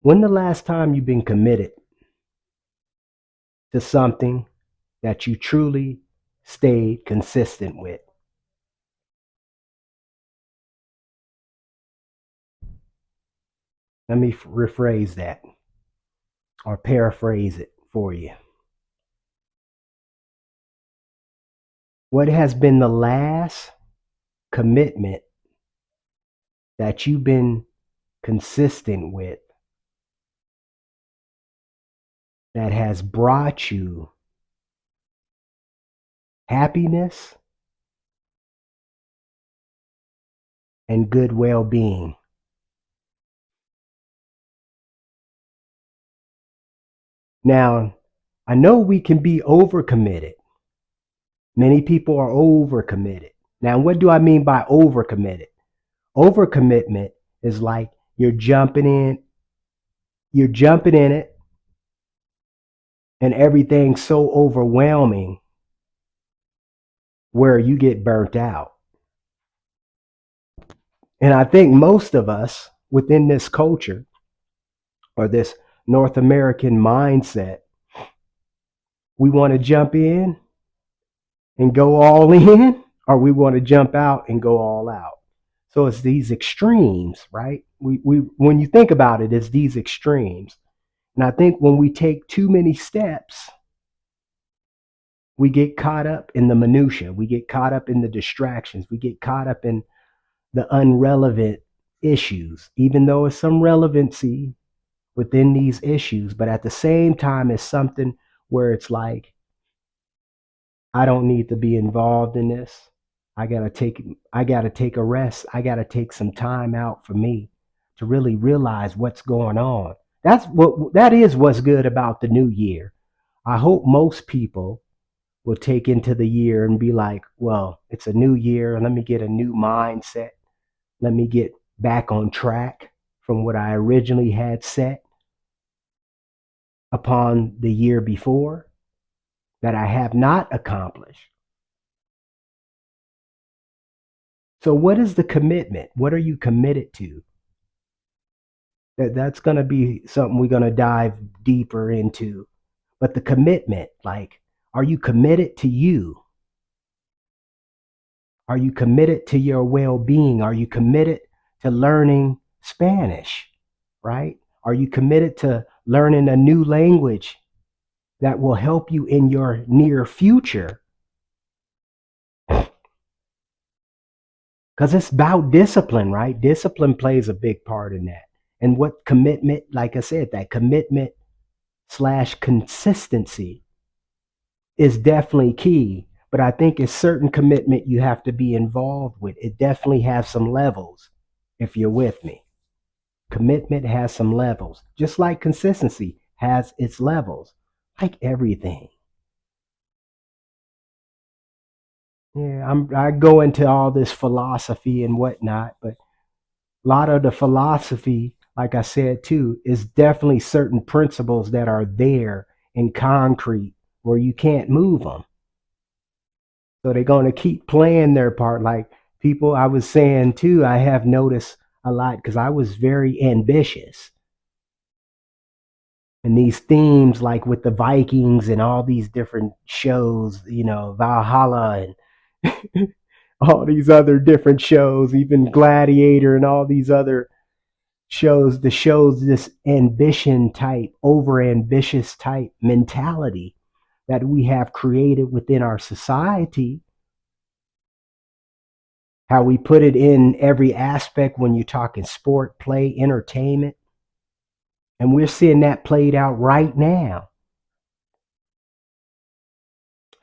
When the last time you've been committed to something that you truly stayed consistent with? Let me rephrase that or paraphrase it for you. What has been the last commitment that you've been consistent with that has brought you happiness and good well-being? Now, I know we can be overcommitted. Many people are overcommitted. Now, what do I mean by overcommitted? Overcommitment is like you're jumping in it, and everything's so overwhelming where you get burnt out. And I think most of us within this culture or this North American mindset, we want to jump in and go all in, or we want to jump out and go all out. So it's these extremes, right? We when you think about it, it's these extremes. And I think when we take too many steps, we get caught up in the minutia. We get caught up in the distractions. We get caught up in the unrelevant issues, even though it's some relevancy within these issues. But at the same time, it's something where it's like, I don't need to be involved in this. I gotta take a rest. I gotta take some time out for me to really realize what's going on. That is what's good about the new year. I hope most people will take into the year and be like, well, it's a new year and let me get a new mindset. Let me get back on track from what I originally had set upon the year before that I have not accomplished. So what is the commitment? What are you committed to? That's going to be something we're going to dive deeper into. But the commitment, like, are you committed to you? Are you committed to your well-being? Are you committed to learning Spanish, right? Are you committed to learning a new language that will help you in your near future? Because it's about discipline, right? Discipline plays a big part in that. And what commitment, like I said, that commitment slash consistency is definitely key. But I think it's certain commitment you have to be involved with. It definitely has some levels, if you're with me. Commitment has some levels, just like consistency has its levels, like everything. Yeah, I go into all this philosophy and whatnot, but a lot of the philosophy, like I said too, is definitely certain principles that are there in concrete where you can't move them. So they're going to keep playing their part. Like people, I was saying too, I have noticed a lot because I was very ambitious. And these themes, like with the Vikings and all these different shows, Valhalla and all these other different shows, even Gladiator and all these other shows, the shows this ambition type, over ambitious type mentality that we have created within our society, how we put it in every aspect when you're talking sport, play, entertainment. And we're seeing that played out right now,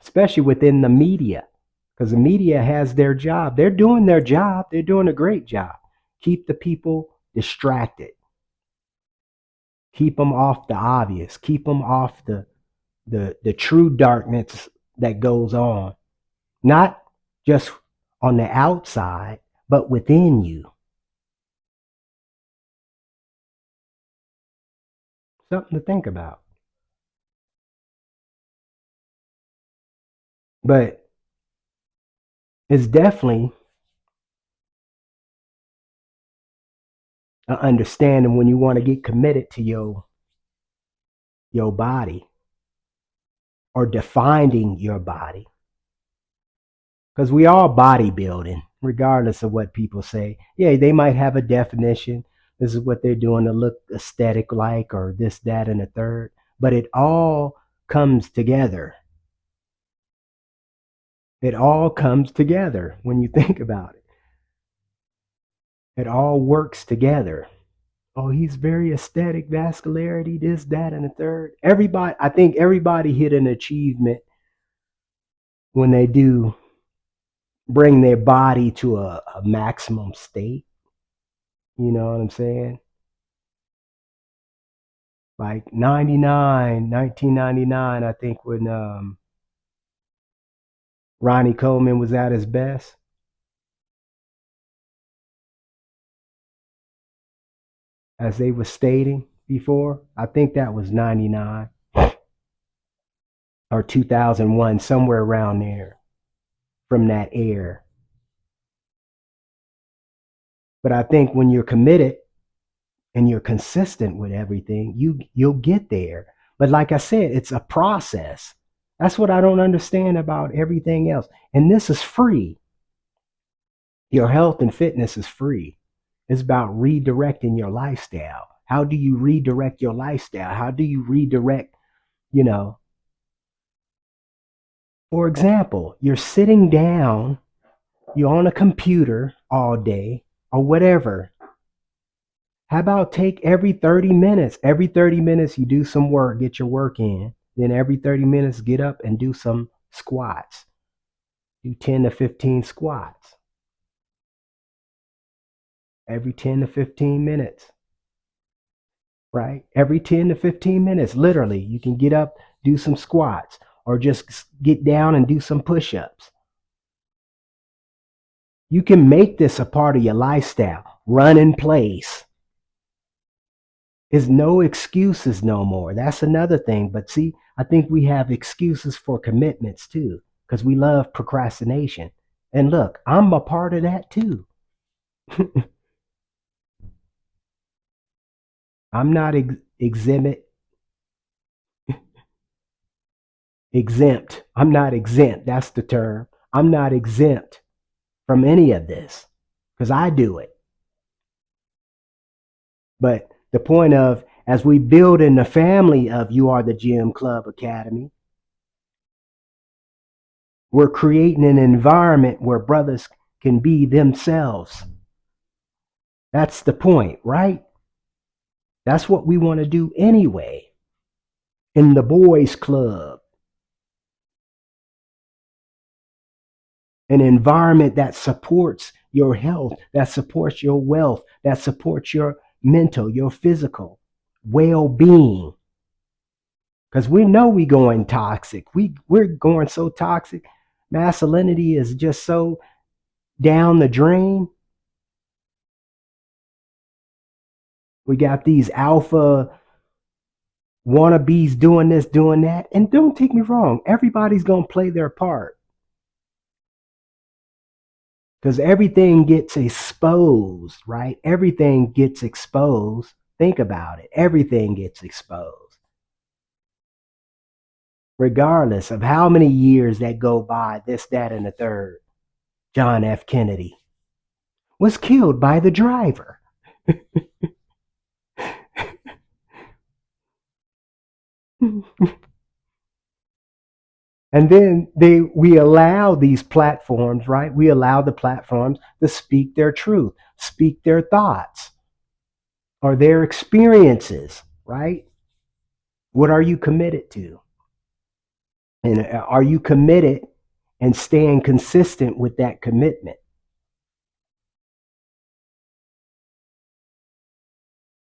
especially within the media, because the media has their job. They're doing their job. They're doing a great job. Keep the people distracted. Keep them off the obvious. Keep them off the true darkness that goes on. Not just on the outside, but within you. Something to think about. But it's definitely an understanding when you want to get committed to your body or defining your body. Because we all bodybuilding, regardless of what people say. Yeah, they might have a definition. This is what they're doing to look aesthetic like, or this, that, and the third. But it all comes together. It all comes together when you think about it. It all works together. Oh, he's very aesthetic, vascularity, this, that, and the third. Everybody, I think everybody hit an achievement when they do bring their body to a maximum state. You know what I'm saying? Like 1999, I think, when Ronnie Coleman was at his best, as they were stating before. I think that was 99 or 2001, somewhere around there from that air. But I think when you're committed and you're consistent with everything, you'll get there. But like I said, it's a process. That's what I don't understand about everything else. And this is free. Your health and fitness is free. It's about redirecting your lifestyle. How do you redirect your lifestyle? How do you redirect, you know, for example, you're sitting down, you're on a computer all day or whatever. How about take every 30 minutes? Every 30 minutes, you do some work, get your work in. Then every 30 minutes, get up and do some squats. Do 10 to 15 squats every 10 to 15 minutes, right? Every 10 to 15 minutes, literally, you can get up, do some squats, or just get down and do some push ups. You can make this a part of your lifestyle. Run in place. There's no excuses no more. That's another thing. But see, I think we have excuses for commitments too, because we love procrastination. And look, I'm a part of that too. I'm not exempt. I'm not exempt. That's the term. I'm not exempt from any of this because I do it. But the point of, as we build in the family of You Are the Gym Club Academy, we're creating an environment where brothers can be themselves. That's the point, right? That's what we want to do anyway. In the boys club, an environment that supports your health, that supports your wealth, that supports your mental, your physical well-being. Because we know we're going toxic. We're going so toxic. Masculinity is just so down the drain. We got these alpha wannabes doing this, doing that. And don't take me wrong, everybody's going to play their part. Because everything gets exposed, right? Everything gets exposed. Think about it. Everything gets exposed. Regardless of how many years that go by, this, that, and the third. John F. Kennedy was killed by the driver. And then we allow these platforms, right? We allow the platforms to speak their truth, speak their thoughts or their experiences, right? What are you committed to? And are you committed and staying consistent with that commitment?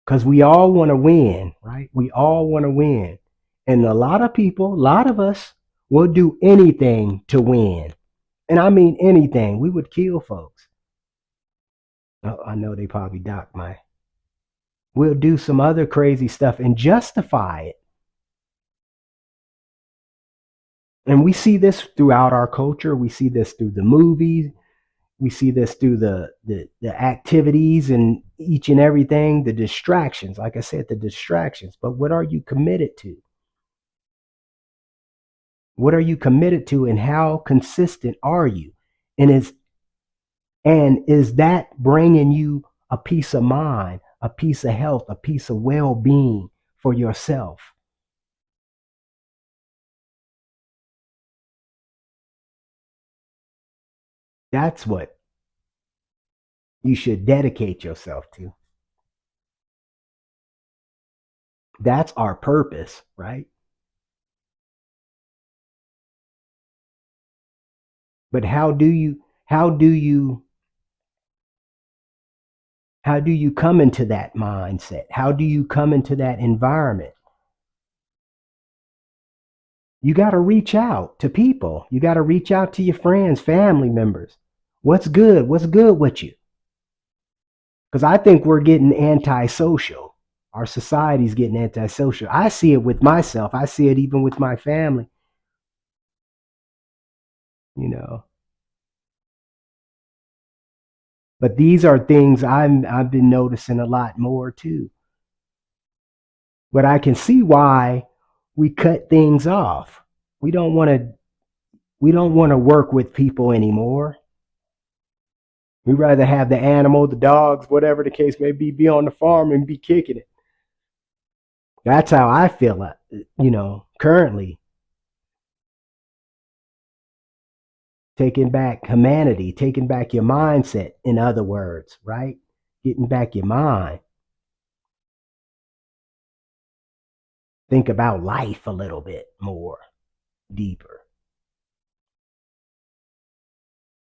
Because we all want to win, right? We all want to win. And a lot of people, a lot of us will do anything to win. And I mean anything. We would kill folks. Oh, I know they probably docked my. We'll do some other crazy stuff and justify it. And we see this throughout our culture. We see this through the movies. We see this through the activities and each and everything, the distractions, like I said, the distractions. But what are you committed to? What are you committed to, and how consistent are you? And is that bringing you a peace of mind, a peace of health, a peace of well-being for yourself? That's what you should dedicate yourself to. That's our purpose, right? But how do you come into that mindset? How do you come into that environment? You got to reach out to people. You got to reach out to your friends, family members. What's good? What's good with you? Because I think we're getting antisocial. Our society's getting antisocial. I see it with myself. I see it even with my family, you know. But these are things I've been noticing a lot more too. But I can see why we cut things off. We don't want to we don't want to work with people anymore. We rather have the animal, the dogs, whatever the case may be on the farm and be kicking it. That's how I feel, currently. Taking back humanity, taking back your mindset, in other words, right? Getting back your mind. Think about life a little bit more deeper.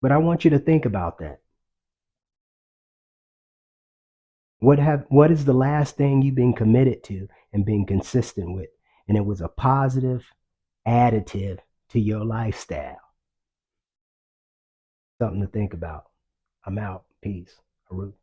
But I want you to think about that. What is the last thing you've been committed to and been consistent with? And it was a positive additive to your lifestyle. Something to think about. I'm out. Peace. Heru.